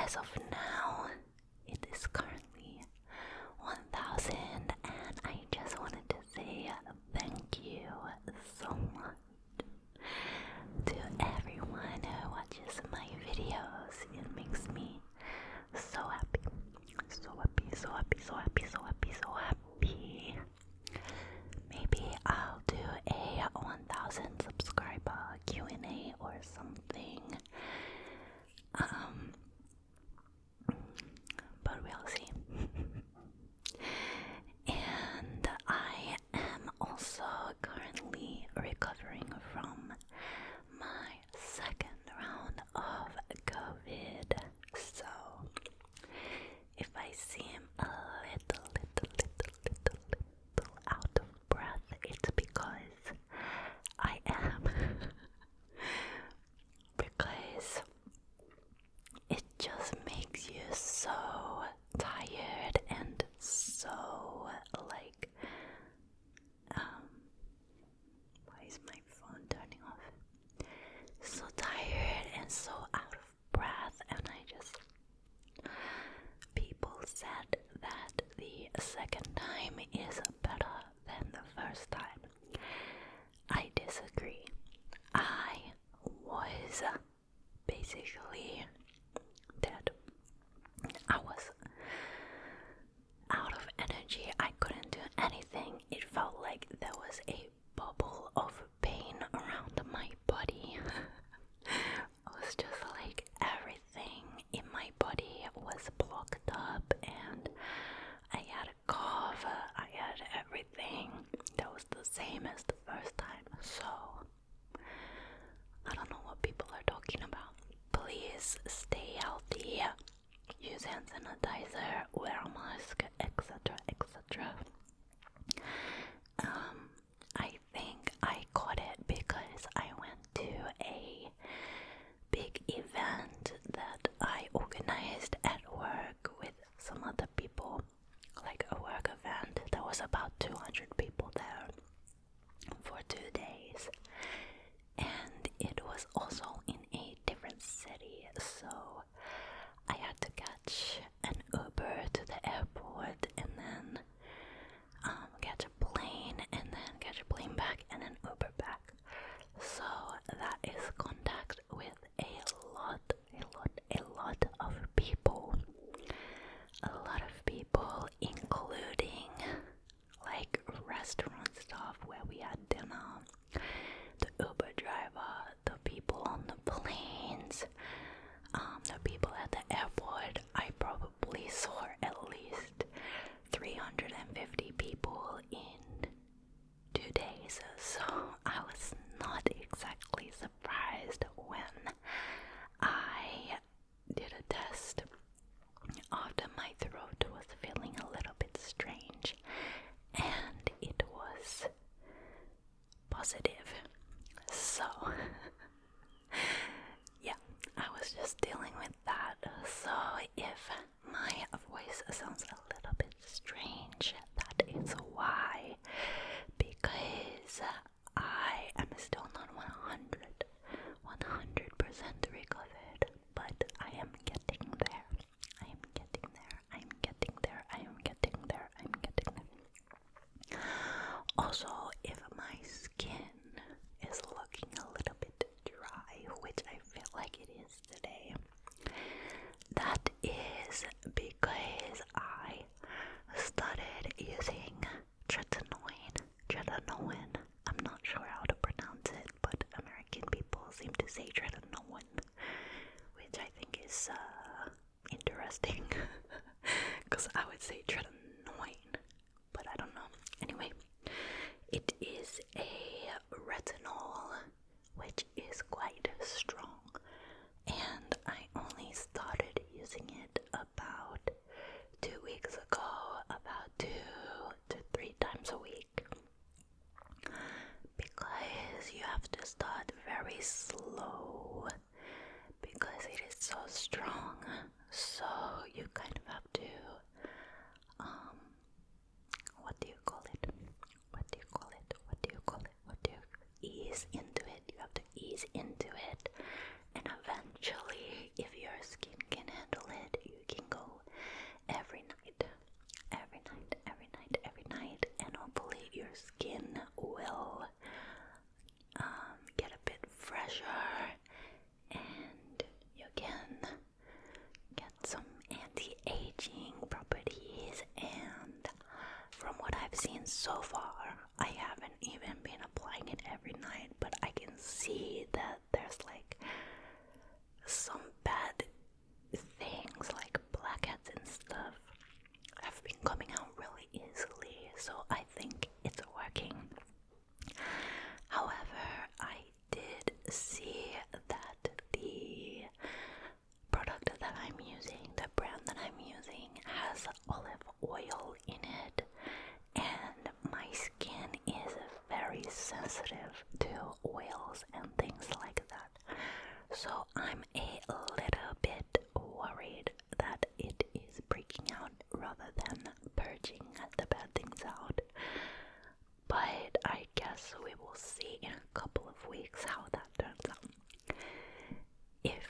as of now, it is currently 1,000, and I just wanted to say thank you so much to everyone who watches my videos. It makes me so happy, so happy, so happy, so happy, so happy, so happy. Maybe I'll do a 1,000 subscriber Q&A or something. But we'll see. And I am also currently recovering from my second round of COVID. So if I seem a little out of breath, it's because I am. Because it just makes you so tired and so like why is my phone turning off? So tired and so out of breath, and people said that the second time is better than the first time. I disagree. I was basically dead. I was out of energy. I couldn't do anything. It felt like there was a bubble of pain around my body. It was just like everything in my body was blocked up, and I had a cough. I had everything that was the same as the first time. So I don't know what people are talking about. Please stay healthy, use hand sanitizer, wear a mask, etc, etc. I think I caught it because I went to a big event that I organized at work with some other people, like a work event. There was about 200 people there for 2 days, and it was also in a different city, so I had to catch an Uber to the airport and then catch a plane and then catch a plane back and then Uber back. So that is contact with a lot of people. A lot of people, including like restaurant staff where we had dinner, the Uber driver, the people on the planes, the people at the airport. I probably saw at least 350 people in 2 days, so I was not exactly surprised when I did a test after my throat was feeling a little bit strange, and it was positive. So yeah, I was just dealing with that. So if my voice sounds a little bit strange, that is why, because I am still not 100% recovered, but I am getting there. I am getting there. I am getting there. I am getting there. I am getting there. Also, if my skin is looking a little bit dry, which I feel like it is today, that is because I started using tretinoin. I'm not sure how to pronounce it, but American people seem to say tretinoin, which I think is interesting, because I would say tretinoin, but I don't know. Anyway, it is a retinol, which is quite strong, and I only started using it about 2 weeks ago, about 2 to 3 times a week, because you have to start very slow because it is so strong. So you kind of have to ease into it. You have to ease into it so far I haven't even been applying it every night, but I can see that there's like some bad things like blackheads and stuff have been coming out really easily, so I think it's working. However, I did see that the product that I'm using, the brand that I'm using, has olive oil in it, and my skin is very sensitive to oils and things like that. So I'm a little bit worried that it is breaking out rather than purging the bad things out. But I guess we will see in a couple of weeks how that turns out. If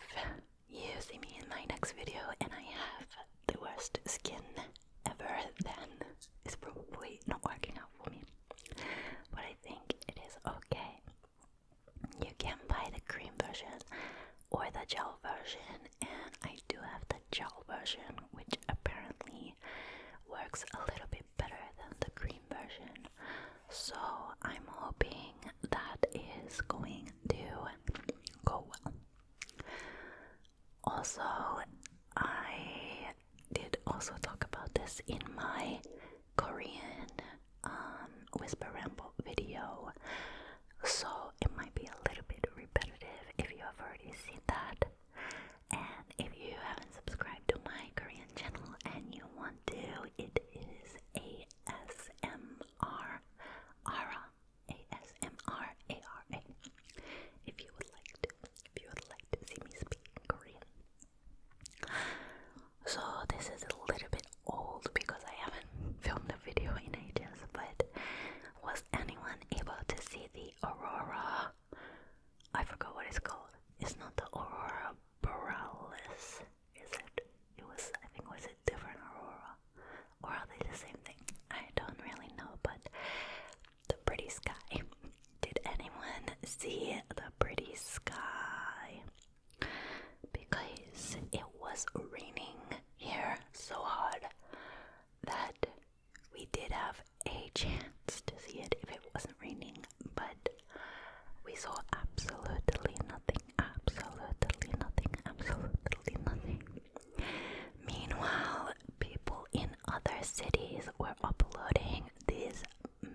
you see me in my next video and I have the worst skin ever, then it's probably not working out for me. But I think it is okay. You can buy the cream version or the gel version, and I do have the gel version, which apparently works a little bit better than the cream version. So I'm hoping that is going to go well. Also, I did also talk about this in my Korean 𝘀𝘆𝗶𝗹 video, so it might be a little bit repetitive if you have already seen that. And if you haven't subscribed to my Korean channel and you want to, it is ASMR Ara, ASMR if you would like to see me speak Korean. So this is a little bit old because I haven't filmed a video in ages, but was anyone able to see the aurora? I forgot what it's called. It's not the aurora borealis, is it? I think it was a different aurora. Or are they the same thing? I don't really know, but the pretty sky. Did anyone see the pretty sky? Because it was raining here so hard that we did have a chance to see it if it wasn't raining, but we saw absolutely nothing, absolutely nothing, absolutely nothing. Meanwhile, people in other cities were uploading these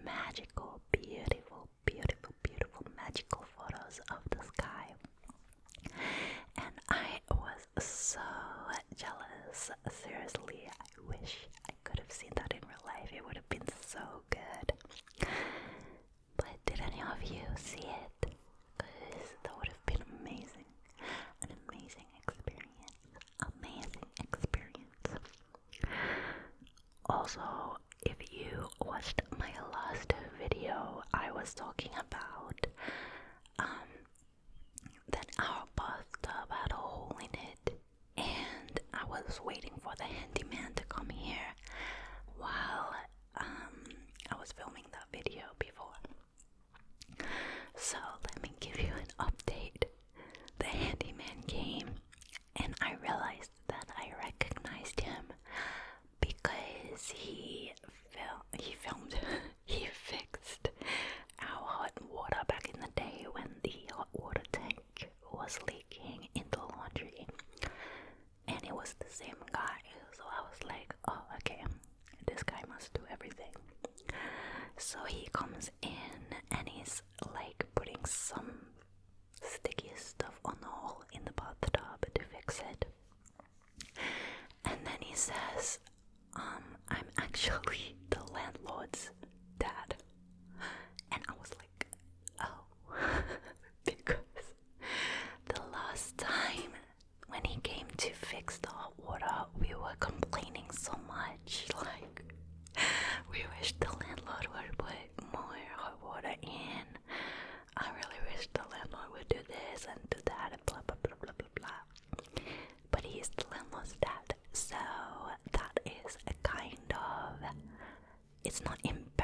magical, beautiful, beautiful, beautiful, magical photos of the sky. And I was so jealous. Seriously, I wish I could have seen that in real life. It would have been so good. But did any of you see it? Because that would have been amazing. An amazing experience. Amazing experience. Also, if you watched my last video, I was talking about that our bathtub had a hole in it, and I was waiting for the handyman to come here while I was filming that video before. So let me give you an update. The handyman came, and I realized that I recognized him because he fixed our hot water back in the day when the hot water tank was leaking in the laundry, and it was the same guy. So I was like, oh, okay, this guy must do everything. So he comes in and he's like putting some sticky stuff on the hole in the bathtub to fix it, and then he says, I'm actually the landlord's dad. And I was like, oh, because the last time when he came to fix the hot water, we were complaining so much, like, we wish the landlord would put more hot water in. I really wish the landlord would do this and do that and blah blah blah blah blah blah. But he's the landlord's dad, so that is a kind of, it's not embarrassing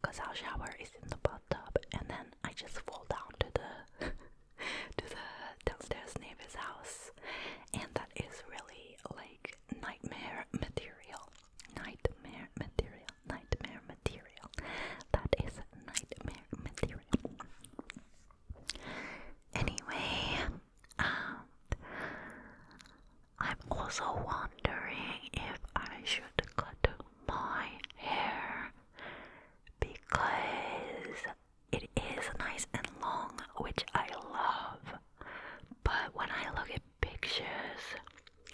because our shower is in the bathtub, and then I just fall down to the to the downstairs neighbor's house, and that is really like nightmare material. Nightmare material. Nightmare material. That is nightmare material. Anyway, I'm also wondering if I should cut my hair because it is nice and long, which I love. But when I look at pictures,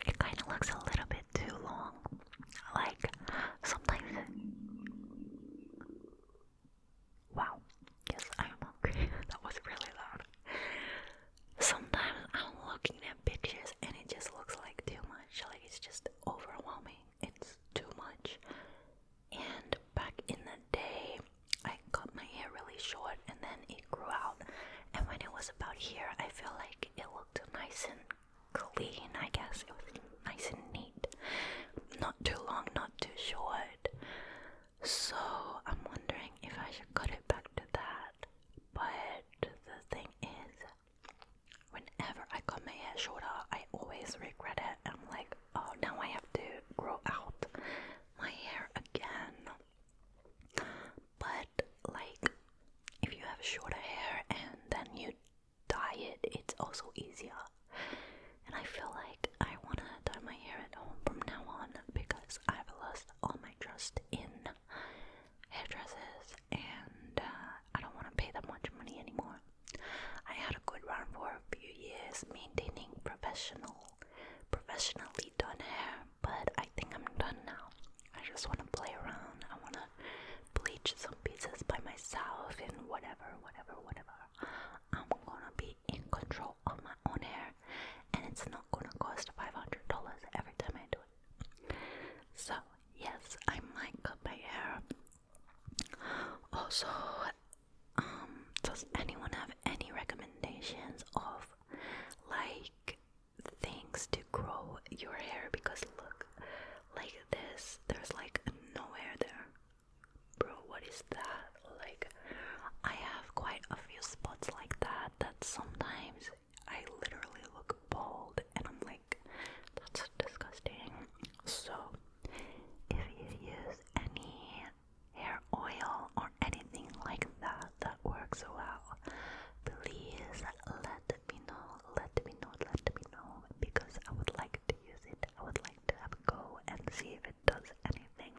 it kind of looks a little bit too long. Like, sometimes wow, yes, I'm hungry. That was really loud. Sometimes I'm looking at pictures and it just looks like too much. Like, it's just overwhelming. It's too much. And back in the day, I cut my hair really short and then it grew out. And when it was about here, I feel like it looked nice and clean, I guess. It was nice and neat. Not too long, not too short. So I'm wondering if I should cut it back to that. But the thing is, whenever I cut my hair shorter, I always regret it. I'm like, oh, now I have to grow out my hair again. But like, if you have shorter hair and then you dye it, it's also easier. And I feel like I want to dye my hair at home from now on because I've lost all my trust in hairdressers, and I don't want to pay that much money anymore. I had a good run for a few years maintaining professionally done hair, but I think I'm done now. I just want to play around. I want to bleach some pieces by myself and whatever. I'm gonna be in control of my own hair, and it's not gonna cost $500 every time I do it. So yes, I might cut my hair. Also, does anyone have any recommendations of like things to grow your hair? Because look, like this, there's like no hair there. Bro, what is that? Like, I have quite a few spots like that sometimes I literally look bald, and I'm like, that's disgusting. So if you use any hair oil or anything like that that works well, please let me know, because I would like to use it. I would like to have a go and see if it does anything.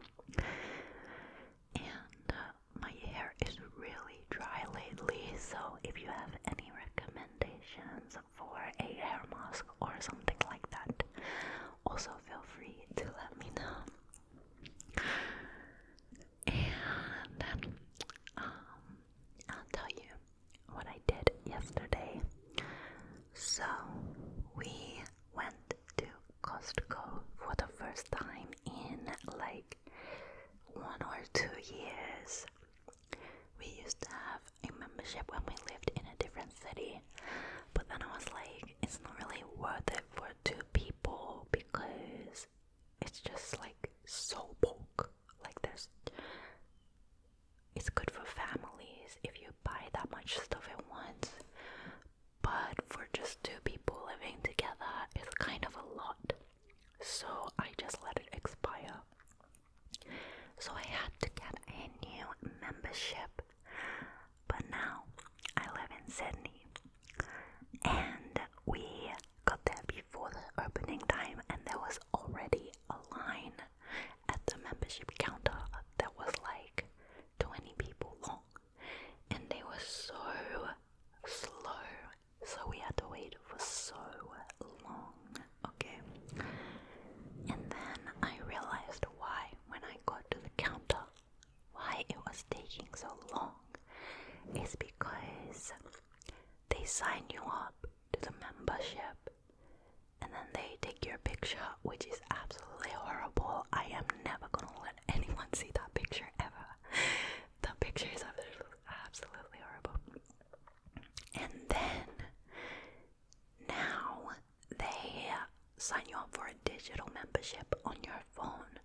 And my hair is really dry lately, so if you have any recommendations for a hair mask or something like that, also feel free to let me know. And I'll tell you what I did yesterday. So we went to Costco for the first time in like 1 or 2 years. We used to have a membership when we lived in a different city, but then I was like, it's not really worth it for 2 people because it's just like so bulk. Like it's good for families if you buy that much stuff at once, but for just 2 people living together, it's kind of a lot. So I just let it expire. So I had to get a new membership. But now I live in Sydney, and we got there before the opening time, and there was already a line at the membership counter that was like 20 people long, and they were so slow, so we had to wait for so long. Okay, and then I realized why when I got to the counter, why it was taking so long. Is because they sign you up to the membership and then they take your picture, which is absolutely horrible. I am never gonna let anyone see that picture ever. The picture is absolutely horrible. And then now they sign you up for a digital membership on your phone,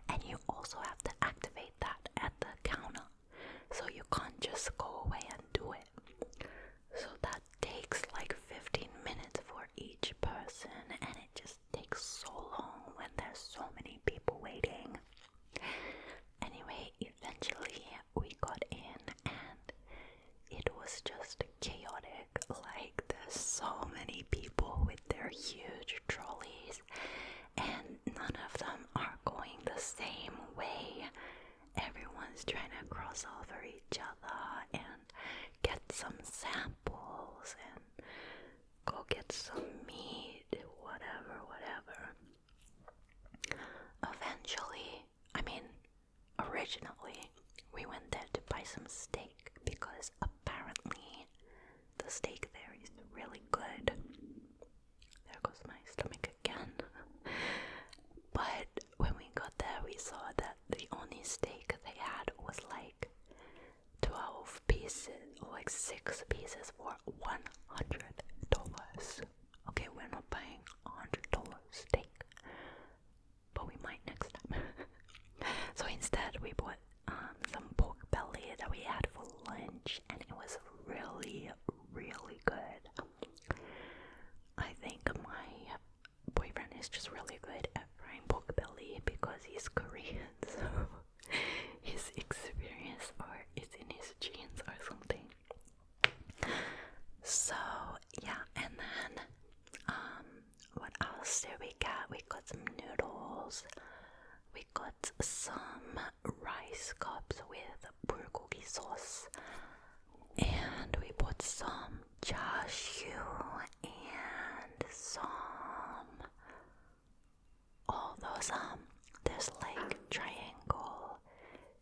and you also have to activate that at the counter. So trying to cross over each other and get some samples and go get some meat, whatever. Eventually, originally, we went there to buy some steak because apparently the steak there is really good. There goes my stomach again. But when we got there, we saw that the only steak they had was like 12 pieces, or like 6 pieces for $100. Okay, we're not buying $100 steak, but we might next time. So instead, we bought some pork belly that we had for lunch, and it was really, really good. I think my boyfriend is just really good at frying pork belly because he's Korean, so his experience or it's in his genes or something. So yeah, and then what else did we get? We got some noodles. We got some rice cups with bulgogi sauce, and we bought some 𝘂𝘆𝘀 and some all those there's like triangle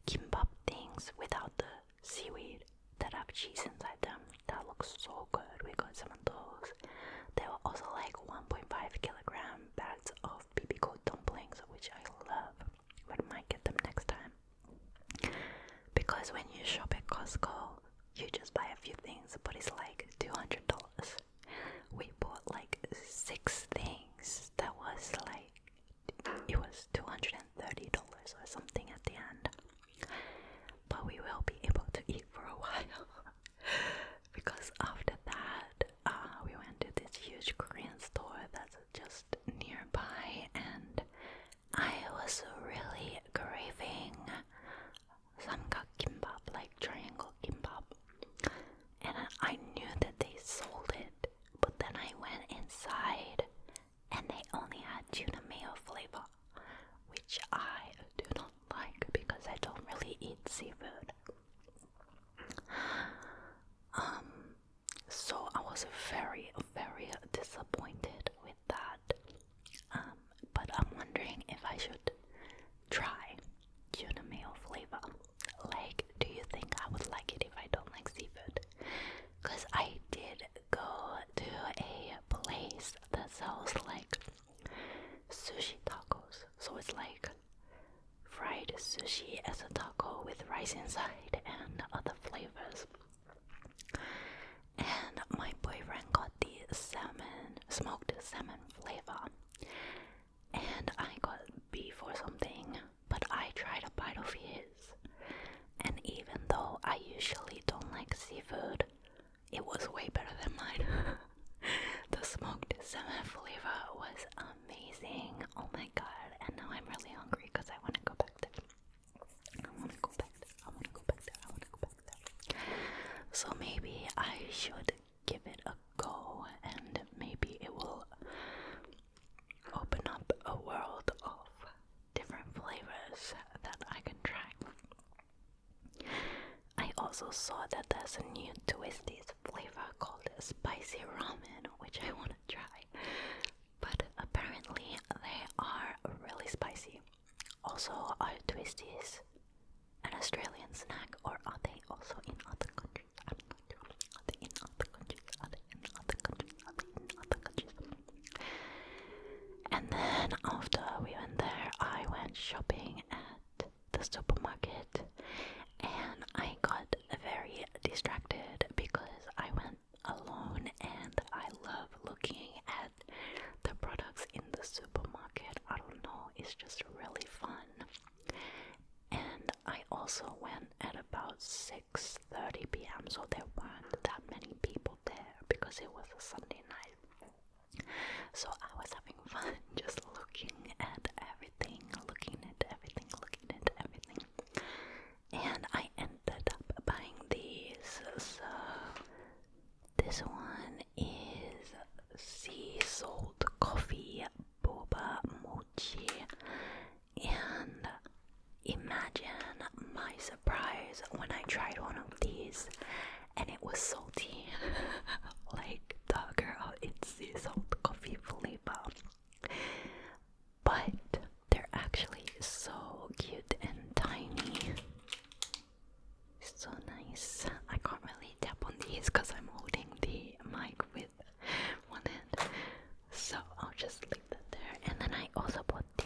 kimbap things without the seaweed that have cheese inside them. That looks so good. We got some of those. There were also like 1.5 kilogram bags of 𝗵𝗵𝗀𝗽 dumplings, which I love. We might get them next time. Because when you shop at Costco, you just buy a few things, but it's like $200. We bought like 6 things. That was like, it was $230 or something at the end. But we will be able to eat for a while. Because after that, we went to this huge Korean store that's just nearby, and I was really craving 삼각 kimbap, like triangle kimbap, and I knew that they sold it, but then I went inside and they only had tuna mayo flavor, which I do not like because I don't really eat seafood. So I was very, very disappointed with that. But I'm wondering if I should try tuna mayo flavor. Like, do you think I would like it if I don't like seafood? Because I did go to a place that sells like sushi tacos. So it's like fried sushi as a taco with rice inside and other flavors. And my boyfriend got the smoked salmon flavor, and I got beef or something, but I tried a bite of his, and even though I usually don't like seafood, it was way better than mine. The smoked salmon flavor was amazing. Oh my god, and now I'm really hungry because I want to go back there. So maybe I should give it a go, and maybe it will open up a world of different flavors that I can try. I also saw that there's a new 𝘀𝘆𝑇𝑖𝑠 flavor called spicy ramen, which I want to try, but apparently they are really spicy. Also, are 𝘀𝘆𝑇𝑖𝑠 an Australian snack, or are they also in other countries? I'm not sure. Are they in other countries? And then after we went there, I went shopping at the supermarket, and I got very distracted because I went alone, and I love looking at the products in the supermarket. I don't know, it's just really fun. And I also went at about 6:30 p.m. so there weren't that many people there because it was a Sunday night. So I was having fun just looking at everything. And I ended up buying these. So this one is sea salt coffee boba mochi, and imagine my surprise nice. I can't really tap on these because I'm holding the mic with one hand, so I'll just leave that there. And then I also bought the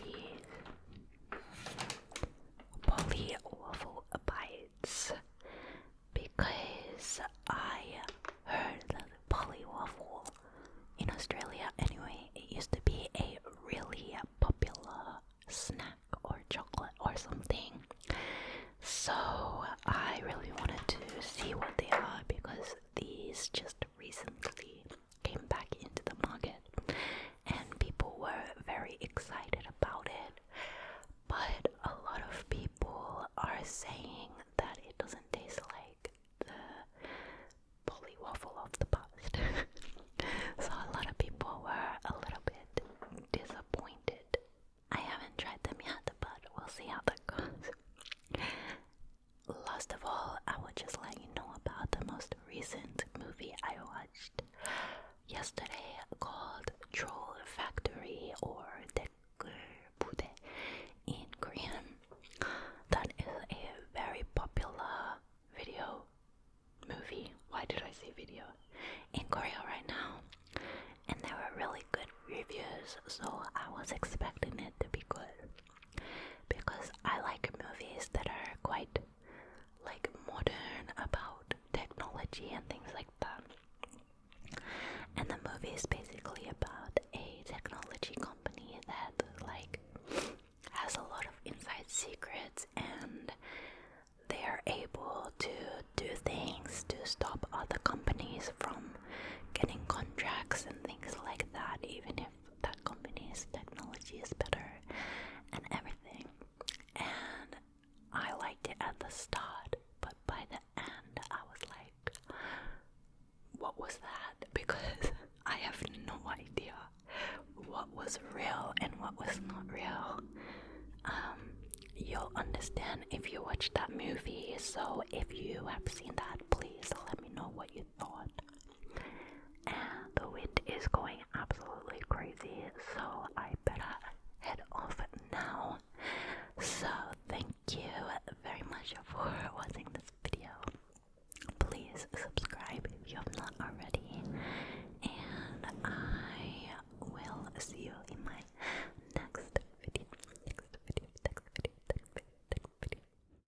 poly waffle bites because I heard that poly waffle in Australia, anyway, it used to be a really popular snack or chocolate or something. So I really wanted to see what they are because these just recently came back into the market and people were very excited about it. But a lot of people are saying that it doesn't taste like the poly waffle of the past. So a lot of people were a little bit disappointed. I haven't tried them yet, but we'll see how that goes. Last of all, I will just let you know about the most recent movie I watched yesterday called Troll Factory or 𝘀𝘆𝘆𝗶𝗹 in Korean. That is a very popular video movie. Why did I say video? In Korea right now. And there were really good reviews, so I was expecting it to be good. Because I like movies that are quite like modern about technology and things like that. And the movie is basically about a technology company that like has a lot of inside secrets, and they are able to do things to stop other companies from getting contracts and things like that, even if that company's technology is better and everything. And I liked it at the start, but by the end I was like, what was that? Because I have no idea what was real and what was not real. You'll understand if you watch that movie. So if you have seen that,